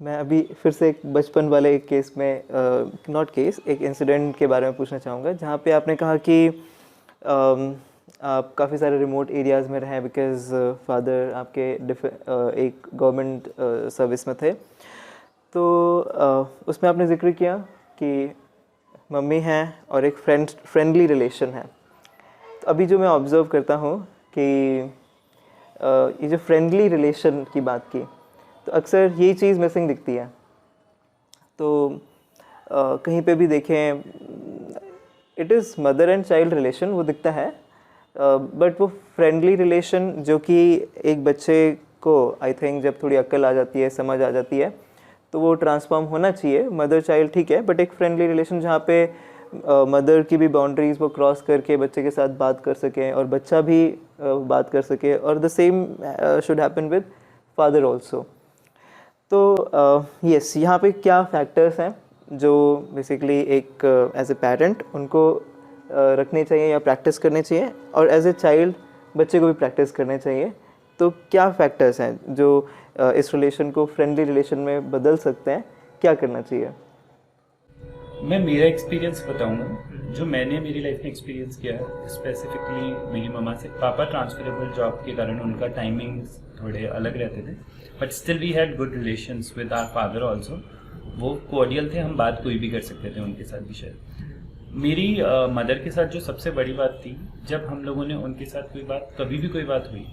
मैं अभी फिर से एक बचपन वाले एक केस में नॉट केस एक इंसिडेंट के बारे में पूछना चाहूँगा, जहाँ पे आपने कहा कि आप काफ़ी सारे रिमोट एरियाज़ में रहे बिकॉज़ फादर आपके एक गवर्नमेंट सर्विस में थे। तो उसमें आपने ज़िक्र किया कि मम्मी हैं और एक फ्रेंडली रिलेशन है। तो अभी जो मैं ऑब्ज़र्व करता हूँ कि ये जो फ्रेंडली रिलेशन की बात की, तो अक्सर यही चीज़ मिसिंग दिखती है। तो कहीं पे भी देखें it is mother and child relation वो दिखता है, बट वो फ्रेंडली रिलेशन जो कि एक बच्चे को आई थिंक जब थोड़ी अक्ल आ जाती है, समझ आ जाती है, तो वो ट्रांसफॉर्म होना चाहिए। मदर चाइल्ड ठीक है, बट एक फ्रेंडली रिलेशन जहाँ पे मदर की भी बाउंड्रीज़ वो क्रॉस करके बच्चे के साथ बात कर सकें और बच्चा भी बात कर सके, और the same should happen with father also. तो यस, यहाँ पे क्या फैक्टर्स हैं जो बेसिकली एक एज ए पेरेंट उनको रखने चाहिए या प्रैक्टिस करने चाहिए, और एज ए चाइल्ड बच्चे को भी प्रैक्टिस करने चाहिए? तो क्या फैक्टर्स हैं जो इस रिलेशन को फ्रेंडली रिलेशन में बदल सकते हैं? क्या करना चाहिए? मैं मेरा एक्सपीरियंस बताऊंगा जो मैंने मेरी लाइफ में एक्सपीरियंस किया है। स्पेसिफिकली मेरी मम्मा से, पापा ट्रांसफरेबल जॉब के कारण उनका टाइमिंग्स थोड़े अलग रहते थे, but still we had good relations with our father also. वो कोऑर्डियल थे, हम बात कोई भी कर सकते थे उनके साथ भी। शायद मेरी मदर के साथ जो सबसे बड़ी बात थी, जब हम लोगों ने उनके साथ कोई बात, कभी भी कोई बात हुई,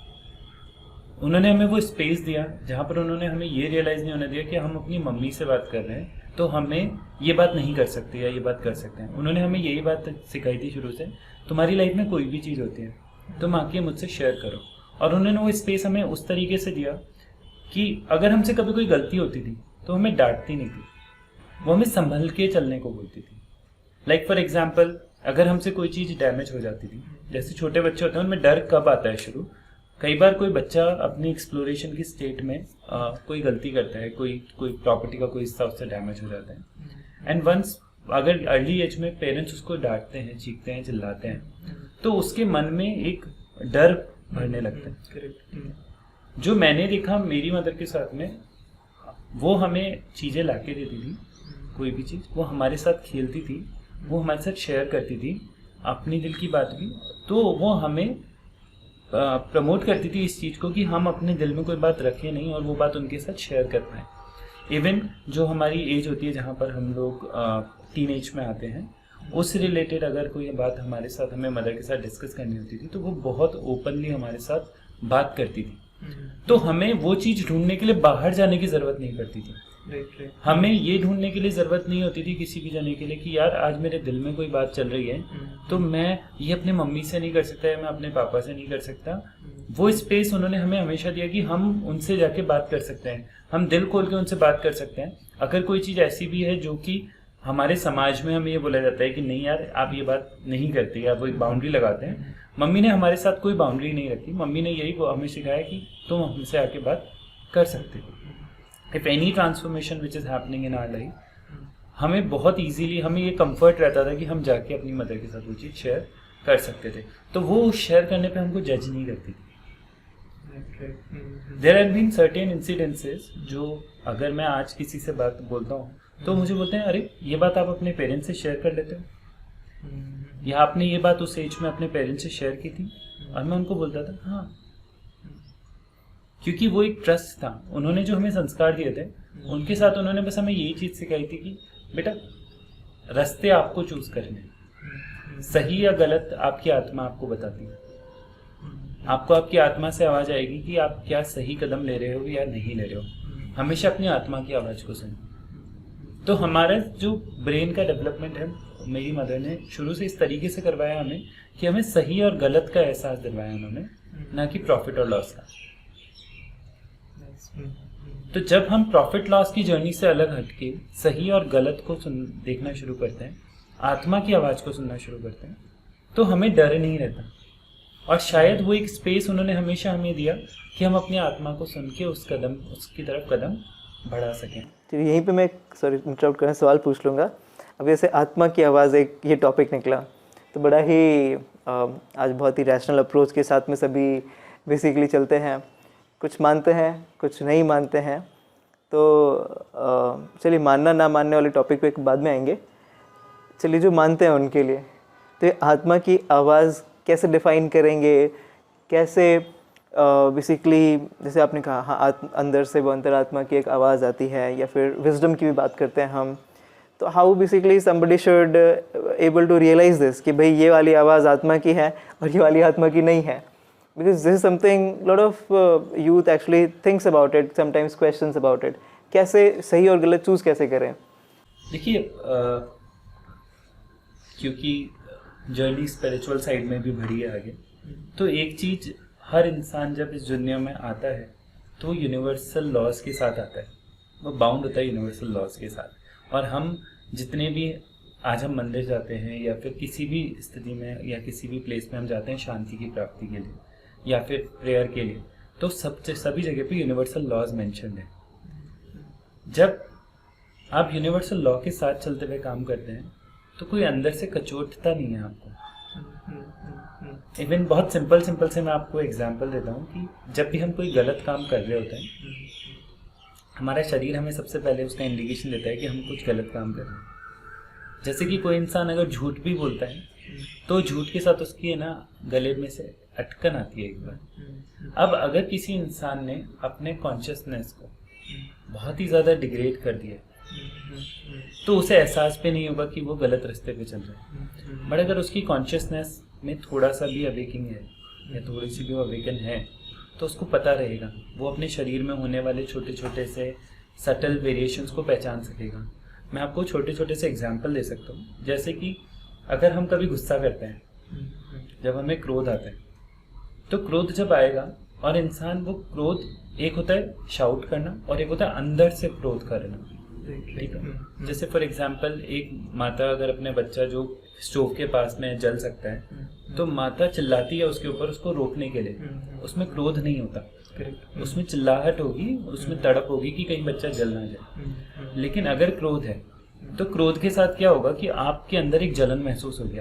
उन्होंने हमें वो स्पेस दिया जहाँ पर उन्होंने हमें ये रियलाइज़ नहीं होने दिया कि हम अपनी मम्मी से बात कर रहे हैं तो हमें ये बात नहीं कर सकते या ये बात कर सकते हैं। उन्होंने हमें यही बात सिखाई थी शुरू से, तुम्हारी लाइफ में कोई भी चीज़ होती है तुम आके मुझसे शेयर करो। और उन्होंने वो स्पेस हमें उस तरीके से दिया कि अगर हमसे कभी कोई गलती होती थी तो हमें डांटती नहीं थी, वो हमें संभल के चलने को बोलती थी। लाइक फॉर एग्जाम्पल, अगर हमसे कोई चीज़ डैमेज हो जाती थी, जैसे छोटे बच्चे होते हैं उनमें डर कब आता है शुरू, कई बार कोई बच्चा अपनी एक्सप्लोरेशन की स्टेट में कोई गलती करता है, कोई प्रॉपर्टी का कोई हिस्सा उससे डैमेज हो जाता है, एंड वंस अगर अर्ली एज में पेरेंट्स उसको डांटते हैं, चीखते हैं, चिल्लाते हैं, तो उसके मन में एक डर भरने लगता है। जो मैंने देखा मेरी मदर के साथ में, वो हमें चीज़ें ला के देती थी, कोई भी चीज़ वो हमारे साथ खेलती थी, वो हमारे साथ शेयर करती थी अपनी दिल की बात भी, तो वो हमें प्रमोट करती थी इस चीज़ को कि हम अपने दिल में कोई बात रखें नहीं और वो बात उनके साथ शेयर कर पाएँ। इवन जो हमारी एज होती है जहाँ पर हम लोग टीन एज में आते हैं, उस रिलेटेड अगर कोई बात हमारे साथ, हमें मदर के साथ डिस्कस करनी होती थी, तो वो बहुत ओपनली हमारे साथ बात करती थी। तो हमें वो चीज़ ढूंढने के लिए बाहर जाने की ज़रूरत नहीं पड़ती थी। हमें ये ढूंढने के लिए ज़रूरत नहीं होती थी किसी भी जाने के लिए कि यार आज मेरे दिल में कोई बात चल रही है तो मैं ये अपने मम्मी से नहीं कर सकता या मैं अपने पापा से नहीं कर सकता। वो स्पेस उन्होंने हमें हमेशा दिया कि हम उनसे जाके बात कर सकते हैं, हम दिल खोल के उनसे बात कर सकते हैं। अगर कोई चीज़ ऐसी भी है जो कि हमारे समाज में हमें ये बोला जाता है कि नहीं यार आप ये बात नहीं करते, या वो एक बाउंड्री लगाते हैं, मम्मी ने हमारे साथ कोई बाउंड्री नहीं रखी। मम्मी ने यही हमें सिखाया कि तुम हमसे आके बात कर सकते हो। If any transformation which is happening in our life, हमें बहुत इजीली, हमें ये कंफर्ट रहता था कि हम जाके अपनी मदर के साथ वो चीज़ शेयर कर सकते थे, तो वो शेयर करने पे हमको जज नहीं करती थी। There have been certain incidences जो अगर मैं आज किसी से बात बोलता हूँ तो मुझे बोलते हैं अरे ये बात आप अपने पेरेंट्स से शेयर कर लेते हो, या आपने ये बात उस एज में अपने पेरेंट्स से शेयर की थी, और मैं उनको बोलता था हाँ, क्योंकि वो एक ट्रस्ट था। उन्होंने जो हमें संस्कार दिए थे उनके साथ उन्होंने बस हमें यही चीज़ सिखाई थी कि बेटा रास्ते आपको चूज करने, सही या गलत आपकी आत्मा आपको बताती है। आपको आपकी आत्मा से आवाज़ आएगी कि आप क्या सही कदम ले रहे हो या नहीं ले रहे हो। हमेशा अपनी आत्मा की आवाज़ को सुनो। तो हमारा जो ब्रेन का डेवलपमेंट है, मेरी मदर ने शुरू से इस तरीके से करवाया हमें कि हमें सही और गलत का एहसास दिलवाया उन्होंने, ना कि प्रॉफिट और लॉस का। तो जब हम प्रॉफिट लॉस की जर्नी से अलग हटके सही और गलत को देखना शुरू करते हैं, आत्मा की आवाज़ को सुनना शुरू करते हैं, तो हमें डर नहीं रहता। और शायद वो एक स्पेस उन्होंने हमेशा हमें दिया कि हम अपनी आत्मा को सुन के उसकी तरफ कदम बढ़ा सकें। तो यहीं पे मैं सॉरी इंटरप्ट करना, सवाल पूछ लूँगा। अब जैसे आत्मा की आवाज़ एक ये टॉपिक निकला, तो बड़ा ही आज बहुत ही रैशनल अप्रोच के साथ में सभी बेसिकली चलते हैं, कुछ मानते हैं कुछ नहीं मानते हैं। तो चलिए मानना ना मानने वाले टॉपिक पे बाद में आएंगे। चलिए जो मानते हैं उनके लिए तो आत्मा की आवाज़ कैसे डिफ़ाइन करेंगे, कैसे बेसिकली जैसे आपने कहा हाँ अंदर से वो अंतरात्मा की एक आवाज़ आती है, या फिर विजडम की भी बात करते हैं हम, तो how basically somebody should able to realise this कि भाई ये वाली आवाज़ आत्मा की है और ये वाली आत्मा की नहीं है, because this is something lot of youth actually thinks about it, sometimes questions about it. कैसे सही और गलत चूज़ कैसे करें? देखिए क्योंकि जर्नी स्पिरिचुअल साइड में भी बढ़ी है आगे, तो एक चीज़ हर इंसान जब इस दुनिया में आता है तो यूनिवर्सल लॉज के साथ आता है, वो बाउंड होता है यूनिवर्सल लॉज के साथ। और हम जितने भी आज हम मंदिर जाते हैं या फिर किसी भी स्थिति में या किसी भी प्लेस में हम जाते हैं शांति की प्राप्ति के लिए या फिर प्रेयर के लिए, तो सभी जगह पे यूनिवर्सल लॉज मेंशन्ड है। जब आप यूनिवर्सल लॉ के साथ चलते हुए काम करते हैं तो कोई अंदर से कचोटता नहीं है आपको। इवन बहुत सिंपल से मैं आपको एग्जांपल देता हूँ कि जब भी हम कोई गलत काम कर रहे होते हैं, हमारा शरीर हमें सबसे पहले उसका इंडिकेशन देता है कि हम कुछ गलत काम कर रहे हैं। जैसे कि कोई इंसान अगर झूठ भी बोलता है तो झूठ के साथ उसकी है ना गले में से अटकन आती है एक बार। अब अगर किसी इंसान ने अपने कॉन्शियसनेस को बहुत ही ज़्यादा डिग्रेड कर दिया तो उसे एहसास भी नहीं होगा कि वो गलत रास्ते पे चल रहा है। बट अगर उसकी कॉन्शियसनेस में थोड़ा सा भी अवेकिंग है या थोड़ी सी भी अवेकन है तो उसको पता रहेगा, वो अपने शरीर में होने वाले छोटे छोटे से सटल वेरिएशंस को पहचान सकेगा। मैं आपको छोटे छोटे से एग्जांपल दे सकता हूँ। जैसे कि अगर हम कभी गुस्सा करते हैं, जब हमें क्रोध आता है, तो क्रोध जब आएगा और इंसान वो क्रोध एक होता है शाउट करना और एक होता है अंदर से क्रोध करना, ठीक है। जैसे फॉर एग्जांपल एक माता अगर अपने बच्चा जो स्टोव के पास में जल सकता है तो माता चिल्लाती है उसके ऊपर उसको रोकने के लिए, उसमें क्रोध नहीं होता, उसमें चिल्लाहट होगी, उसमें तड़प होगी कि कहीं बच्चा जल ना जाए। लेकिन अगर क्रोध है तो क्रोध के साथ क्या होगा कि आपके अंदर एक जलन महसूस होगी,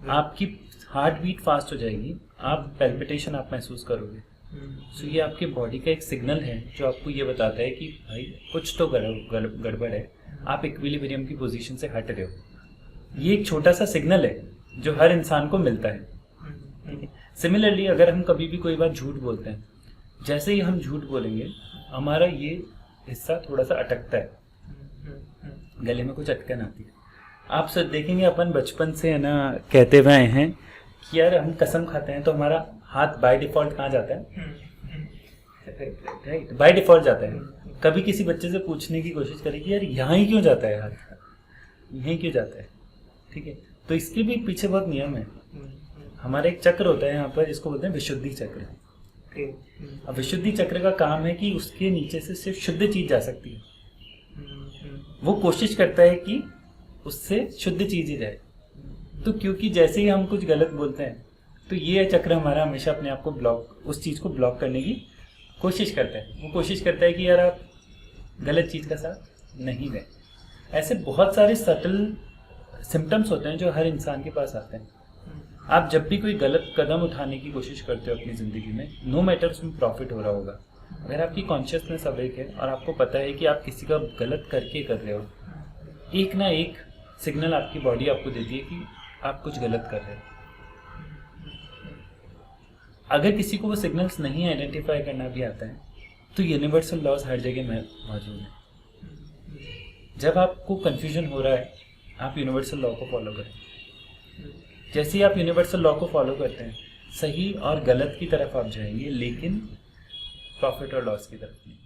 आपकी हार्ट बीट फास्ट हो जाएगी, आप पैल्पिटेशन आप महसूस करोगे। सो ये आपके बॉडी का एक सिग्नल है जो आपको ये बताता है कि भाई कुछ तो गड़बड़ है, आप इक्विलिब्रियम की पोजीशन से हट रहे हो। ये एक छोटा सा सिग्नल है जो हर इंसान को मिलता है। सिमिलरली अगर हम कभी भी कोई बात झूठ बोलते हैं, जैसे ही हम झूठ बोलेंगे हमारा ये हिस्सा थोड़ा सा अटकता है, गले में कुछ अटकन आती है। आप सब देखेंगे अपन बचपन से है ना कहते हुए आए हैं कि यार हम कसम खाते हैं तो हमारा हाथ बाय डिफॉल्ट कहाँ जाता है, राइट, बाय डिफॉल्ट जाता है। कभी किसी बच्चे से पूछने की कोशिश करेगी यार यहाँ ही क्यों जाता है हाथ, यहीं क्यों जाता है, ठीक है। तो इसके भी पीछे बहुत नियम है। हमारा एक चक्र होता है यहाँ पर जिसको बोलते हैं विशुद्धि चक्र। अब विशुद्धि चक्र का काम है कि उसके नीचे से सिर्फ शुद्ध चीज जा सकती है। वो कोशिश करता है कि उससे शुद्ध चीज ही जाए। तो क्योंकि जैसे ही हम कुछ गलत बोलते हैं तो ये चक्र हमारा हमेशा अपने आप को ब्लॉक, उस चीज़ को ब्लॉक करने की कोशिश करता है। वो कोशिश करता है कि यार आप गलत चीज़ का साथ नहीं दें। ऐसे बहुत सारे सटल सिम्टम्स होते हैं जो हर इंसान के पास आते हैं। आप जब भी कोई गलत कदम उठाने की कोशिश करते हो अपनी ज़िंदगी में, नो मैटर उसमें प्रॉफिट हो रहा होगा, अगर आपकी कॉन्शियसनेस अवेक है और आपको पता है कि आप किसी का गलत करके कर रहे हो, एक ना एक सिग्नल आपकी बॉडी आपको देती है कि आप कुछ गलत कर रहे हो। अगर किसी को वो सिग्नल्स नहीं आइडेंटिफाई करना भी आता है तो यूनिवर्सल लॉज हर जगह में मौजूद है। जब आपको कंफ्यूजन हो रहा है आप यूनिवर्सल लॉ को फॉलो करें। जैसे ही आप यूनिवर्सल लॉ को फॉलो करते हैं सही और गलत की तरफ आप जाएंगे, लेकिन प्रॉफिट और लॉस की तरफ नहीं।